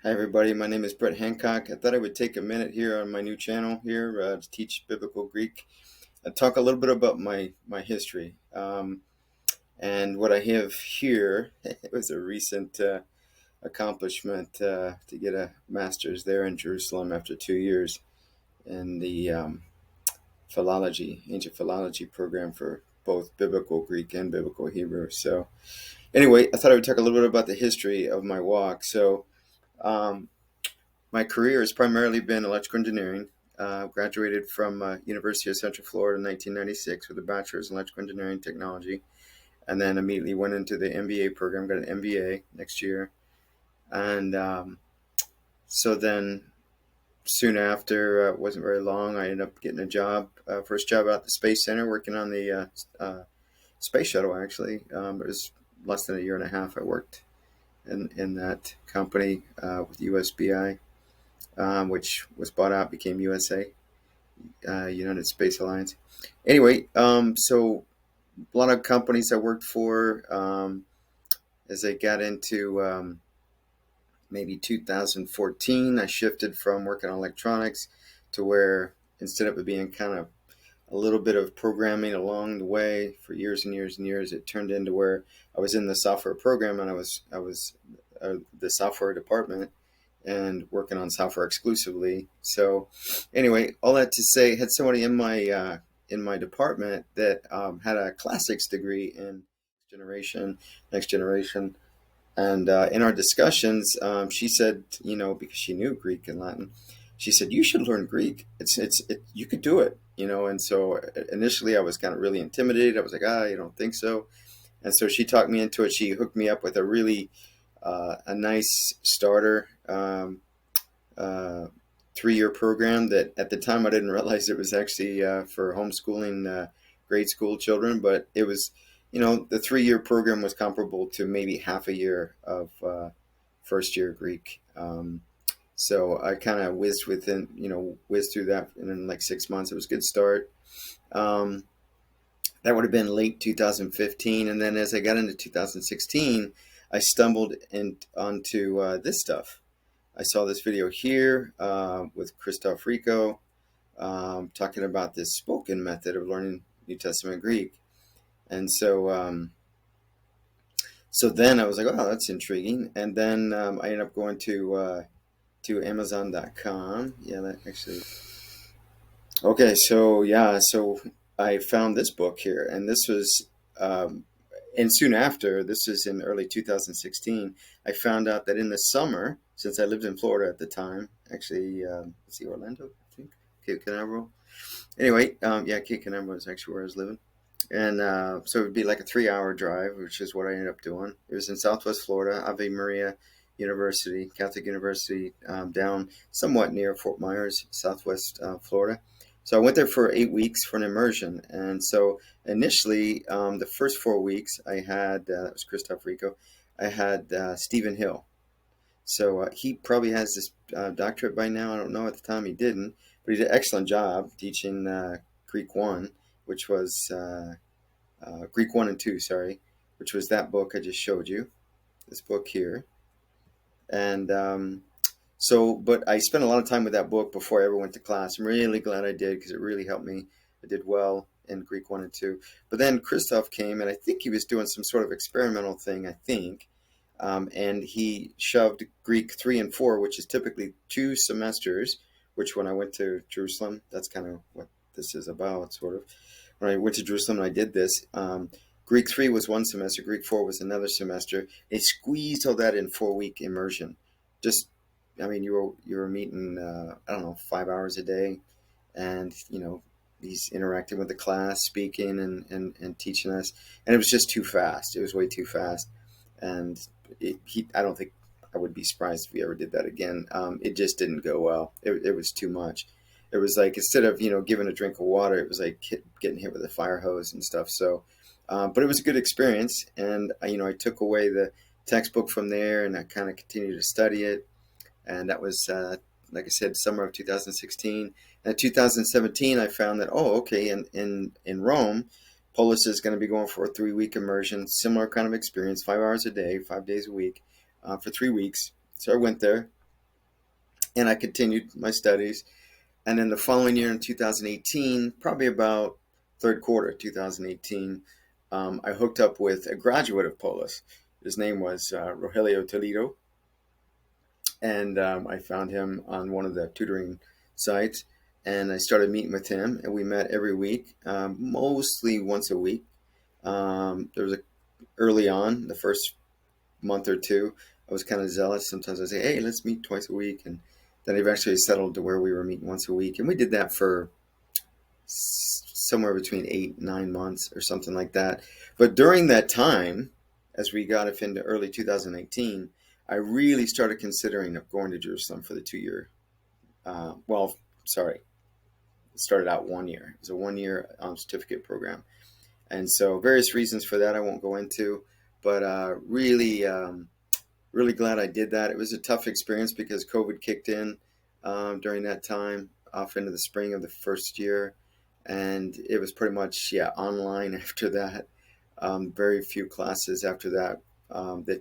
Hi everybody, my name is Brett Hancock. I thought I would take a minute here on my new channel here to teach Biblical Greek and talk a little bit about my history. And what I have here, it was a recent accomplishment to get a master's there in Jerusalem after 2 years in the ancient philology program for both Biblical Greek and Biblical Hebrew. So anyway, I thought I would talk a little bit about the history of my walk. Um, My career has primarily been electrical engineering. Graduated from University of Central Florida in 1996 with a bachelor's in electrical engineering technology, and then immediately went into the MBA program. Got an MBA next year, and so then soon after, wasn't very long, I ended up getting a job, first job out at the Space Center, working on the space shuttle. Actually, it was less than a year and a half. I worked in that company with USBI. Which was bought out, became USA, United Space Alliance. Anyway, so a lot of companies I worked for as I got into maybe 2014, I shifted from working on electronics to where instead of it being kind of a little bit of programming along the way for years and years and years, it turned into where I was in the software program and I was the software department and working on software exclusively. So anyway, all that to say, I had somebody in my department that had a classics degree in next generation, and in our discussions, she said, because she knew Greek and Latin, she said you should learn Greek. You could do it, And so initially, I was kind of really intimidated. I was like, you don't think so? And so she talked me into it. She hooked me up with a nice starter 3-year program that at the time I didn't realize it was actually for homeschooling grade school children, but it was, the 3-year program was comparable to maybe half a year of first year Greek. So I kind of whizzed through that in like 6 months. It was a good start. That would have been late 2015. And then as I got into 2016, I stumbled onto this stuff. I saw this video here with Christoph Rico talking about this spoken method of learning New Testament Greek. And so then I was like, oh, that's intriguing. And then I ended up going to Amazon.com. Yeah, that actually. Okay, so I found this book here, and this was, and soon after, this is in early 2016, I found out that in the summer, since I lived in Florida at the time, actually, let's see, Orlando, I think, Cape Canaveral. Anyway, yeah, Cape Canaveral is actually where I was living. And so it would be like a 3-hour drive, which is what I ended up doing. It was in Southwest Florida, Ave Maria University, Catholic University, down somewhat near Fort Myers, Southwest Florida. So I went there for 8 weeks for an immersion. And so initially, the first 4 weeks, I had, that was Christoph Rico, I had Stephen Hill. So he probably has this doctorate by now. I don't know. At the time he didn't. But he did an excellent job teaching Greek 1, which was Greek 1 and 2, sorry, which was that book I just showed you, this book here. And but I spent a lot of time with that book before I ever went to class. I'm really glad I did because it really helped me. I did well in Greek 1 and 2. But then Christoph came, and I think he was doing some sort of experimental thing, I think. And he shoved Greek 3 and 4, which is typically 2 semesters, which when I went to Jerusalem, that's kind of what this is about, sort of. When I went to Jerusalem and I did this, Greek 3 was 1 semester, Greek 4 was another semester. They squeezed all that in 4-week immersion. You were meeting, 5 hours a day, and, he's interacting with the class, speaking and teaching us. And it was just too fast. It was way too fast. And I don't think I would be surprised if we ever did that again. It just didn't go well. It was too much. It was like, instead of, giving a drink of water, it was like getting hit with a fire hose and stuff. So, but it was a good experience. And, I took away the textbook from there and I kind of continued to study it. And that was, like I said, summer of 2016. And in 2017, I found that, okay, in Rome, Polis is going to be going for a 3-week immersion, similar kind of experience, 5 hours a day, 5 days a week, for 3 weeks. So I went there. and I continued my studies. And then the following year in 2018, probably about third quarter 2018, I hooked up with a graduate of Polis. His name was Rogelio Toledo, and I found him on one of the tutoring sites, and I started meeting with him, and we met every week, mostly once a week. There was early on, the first month or two, I was kind of zealous. Sometimes I'd say, "Hey, let's meet twice a week," and then eventually settled to where we were meeting once a week, and we did that for somewhere between 8, 9 months or something like that. But during that time, as we got up into early 2018, I really started considering going to Jerusalem for the 2 year. Well, sorry, it started out 1 year. It was a 1 year certificate program, and so various reasons for that I won't go into, but really glad I did that. It was a tough experience because COVID kicked in during that time, off into the spring of the first year, and it was pretty much online after that. Very few classes after that.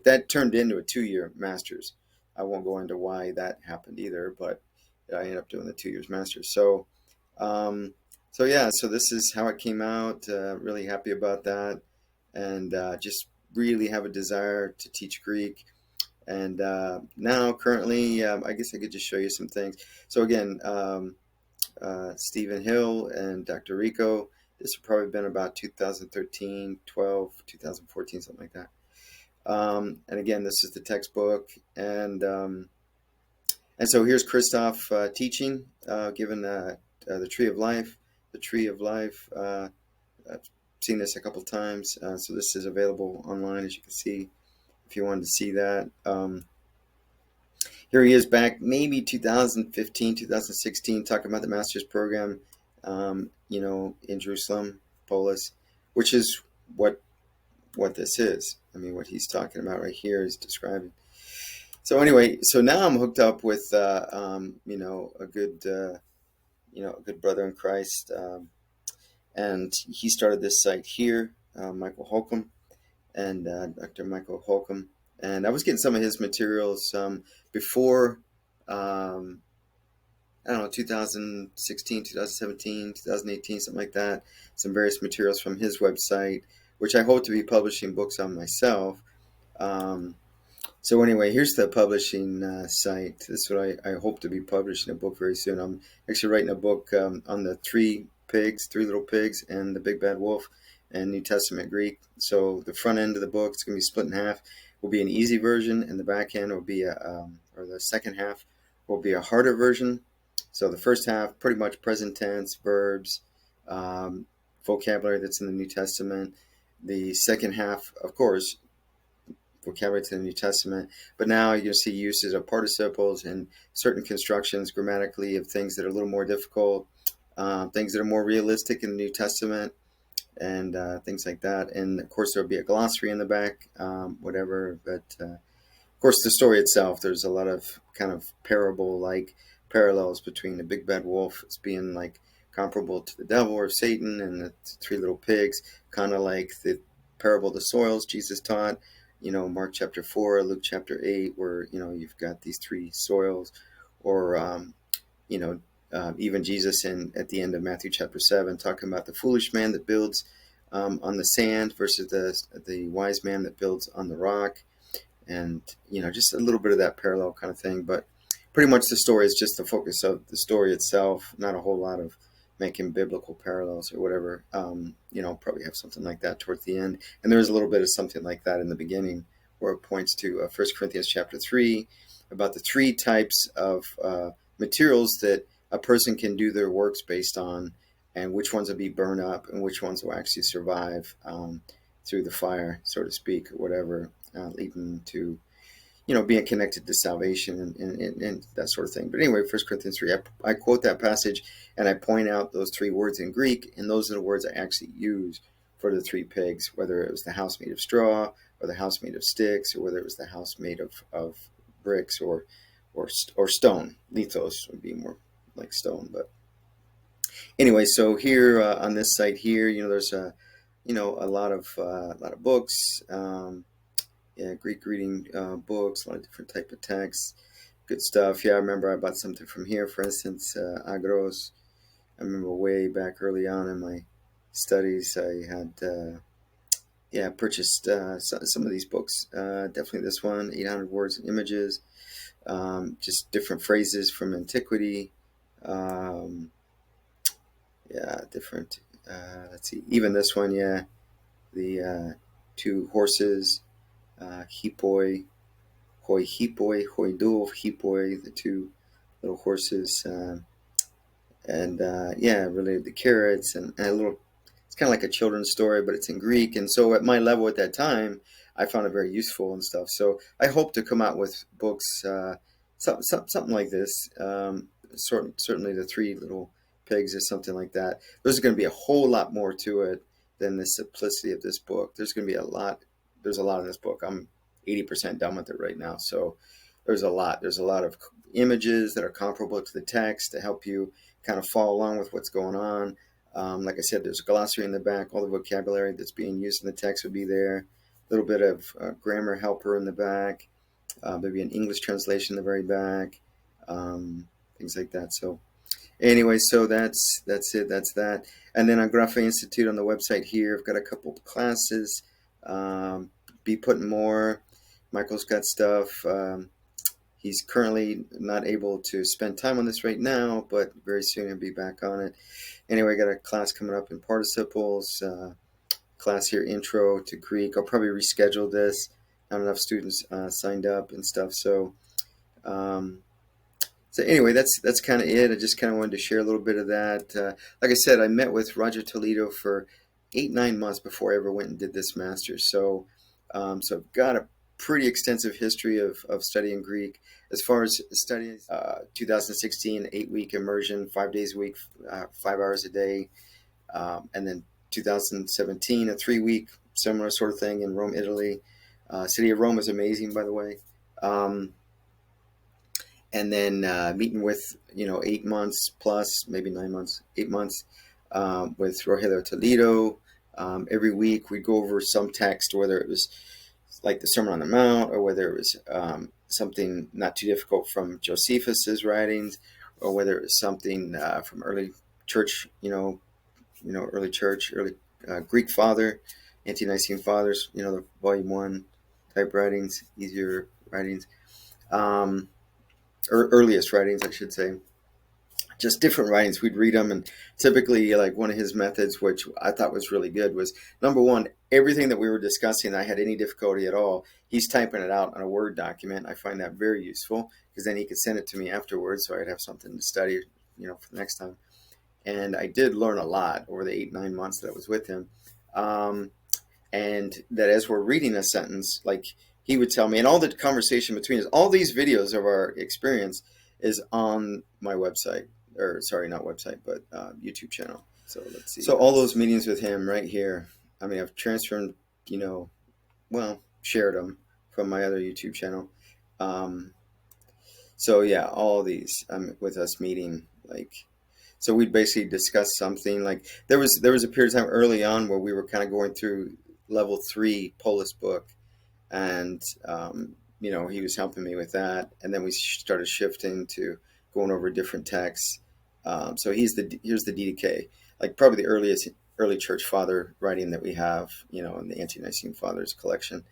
That turned into a 2 year master's. I won't go into why that happened either, but I ended up doing the 2 years master's. Um, so this is how it came out. Really happy about that, and just really have a desire to teach Greek. And now, currently, I guess I could just show you some things. So again, Stephen Hill and Dr. Rico. This has probably been about 2013, 12, 2014, something like that. And again, this is the textbook. And so here's Christoph teaching, given the Tree of Life. The Tree of Life. I've seen this a couple times. So this is available online, as you can see, if you wanted to see that. Here he is back maybe 2015, 2016, talking about the master's program, in Jerusalem, Polis, which is what this is. I mean, what he's talking about right here is describing. So anyway, so now I'm hooked up with, a good brother in Christ, and he started this site here, Michael Holcomb, and Dr. Michael Holcomb. And I was getting some of his materials before, I don't know, 2016, 2017, 2018, something like that. Some various materials from his website, which I hope to be publishing books on myself. So anyway, here's the publishing site. This is what I hope to be publishing a book very soon. I'm actually writing a book on the three little pigs, and the big bad wolf, and New Testament Greek. So the front end of the book is going to be split in half. Will be an easy version, and the back end will be or the second half will be a harder version. So the first half, pretty much present tense, verbs, vocabulary that's in the New Testament. The second half, of course, vocabulary to the New Testament, but now you'll see uses of participles and certain constructions grammatically of things that are a little more difficult, things that are more realistic in the New Testament, and things like that. And of course, there'll be a glossary in the back, whatever. But of course, the story itself, there's a lot of kind of parable-like parallels between the big bad wolf as being like comparable to the devil or Satan, and the three little pigs, kind of like the parable of the soils Jesus taught, Mark chapter 4, Luke chapter 8, where, you've got these three soils, or, even Jesus at the end of Matthew chapter 7, talking about the foolish man that builds on the sand versus the wise man that builds on the rock. And, just a little bit of that parallel kind of thing. But pretty much the story is just the focus of the story itself, not a whole lot of making biblical parallels or whatever. Probably have something like that towards the end. And there's a little bit of something like that in the beginning, where it points to 1 Corinthians chapter 3, about the three types of materials that a person can do their works based on, and which ones will be burned up and which ones will actually survive through the fire, so to speak, or whatever, leading to being connected to salvation and that sort of thing. But anyway, 1 Corinthians 3, I quote that passage, and I point out those three words in Greek, and those are the words I actually use for the three pigs, whether it was the house made of straw, or the house made of sticks, or whether it was the house made of bricks or stone. Lithos would be more like stone. But anyway, so here on this site here, there's a lot of books. Greek reading books, a lot of different type of texts. good stuff. Yeah, I remember I bought something from here, for instance, Agros. I remember way back early on in my studies, I had yeah, purchased some of these books. Definitely this one, 800 Words and Images, just different phrases from antiquity. Um, yeah, different. Let's see, even this one, yeah, the two horses, hipoi, hoi hipoi, hoi dov hipoi, the two little horses. And yeah, related to carrots and a little. It's kind of like a children's story, but it's in Greek. And so at my level at that time, I found it very useful and stuff. So I hope to come out with books, something like this. Certainly, the Three Little Pigs or something like that. There's going to be a whole lot more to it than the simplicity of this book. There's going to be a lot. There's a lot in this book. I'm 80% done with it right now. So there's a lot. There's a lot of images that are comparable to the text to help you kind of follow along with what's going on. Like I said, there's a glossary in the back. All the vocabulary that's being used in the text would be there. A little bit of grammar helper in the back. Maybe an English translation in the very back. Things like that. So anyway, so that's it. That's that. And then on Graphe Institute on the website here, I've got a couple of classes. Be putting more. Michael's got stuff. He's currently not able to spend time on this right now, but very soon he'll be back on it. Anyway, I got a class coming up in participles, class here, intro to Greek. I'll probably reschedule this. Not enough students signed up and stuff. Um, so anyway, that's kind of it. I just kind of wanted to share a little bit of that. Like I said, I met with Roger Toledo for 8-9 months before I ever went and did this master's. So I've got a pretty extensive history of studying Greek. As far as studying, 2016, 8-week immersion, 5 days a week, 5 hours a day. And then 2017, a 3-week similar sort of thing in Rome, Italy. City of Rome is amazing, by the way. And then meeting with 8 months plus, maybe 9 months, 8 months with Rogelio Toledo. Every week we'd go over some text, whether it was like the Sermon on the Mount, or whether it was something not too difficult from Josephus's writings, or whether it was something from early church, early Greek father, ante-Nicene fathers, the volume 1 type writings, easier writings, or earliest writings, I should say. Just different writings. We'd read them, and typically, like, one of his methods, which I thought was really good, was number one, everything that we were discussing, I had any difficulty at all, he's typing it out on a Word document. I find that very useful, because then he could send it to me afterwards, so I'd have something to study, for the next time. And I did learn a lot over the 8-9 months that I was with him. And that as we're reading a sentence, like, he would tell me, and all the conversation between us, all these videos of our experience is on my website. Or sorry, not website, but YouTube channel. So let's see. So all those meetings with him right here. I mean, I've transferred, shared them from my other YouTube channel. So yeah, all these with us meeting, like, so we'd basically discuss something. Like there was a period of time early on where we were kind of going through level 3 Polis book, and he was helping me with that, and then we started shifting to going over different texts. So here's the DDK, like probably the early church father writing that we have, in the ante-Nicene Fathers collection.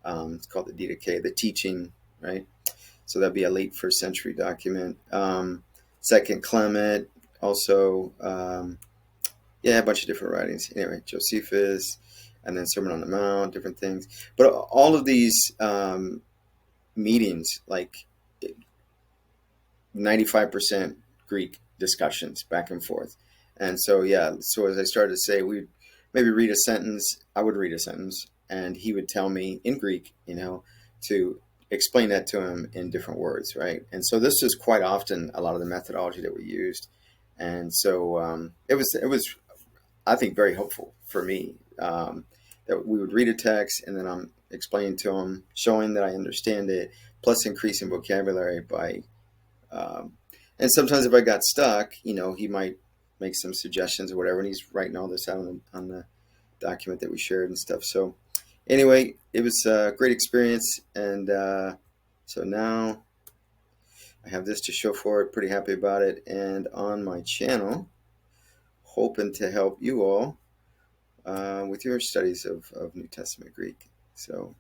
It's called the DDK, the teaching, right? So that'd be a late 1st century document. Second Clement, also, a bunch of different writings. Anyway, Josephus, and then Sermon on the Mount, different things. But all of these meetings, like 95% Greek discussions back and forth. And so, so as I started to say, we'd maybe read a sentence, I would read a sentence, and he would tell me in Greek, to explain that to him in different words, right? And so this is quite often a lot of the methodology that we used. And so it was, I think, very helpful for me that we would read a text, and then I'm explaining to him, showing that I understand it, plus increasing vocabulary by and sometimes if I got stuck, he might make some suggestions or whatever, and he's writing all this out on the document that we shared and stuff. So anyway, it was a great experience, and so now I have this to show for it. Pretty happy about it. And on my channel, hoping to help you all with your studies of New Testament Greek. So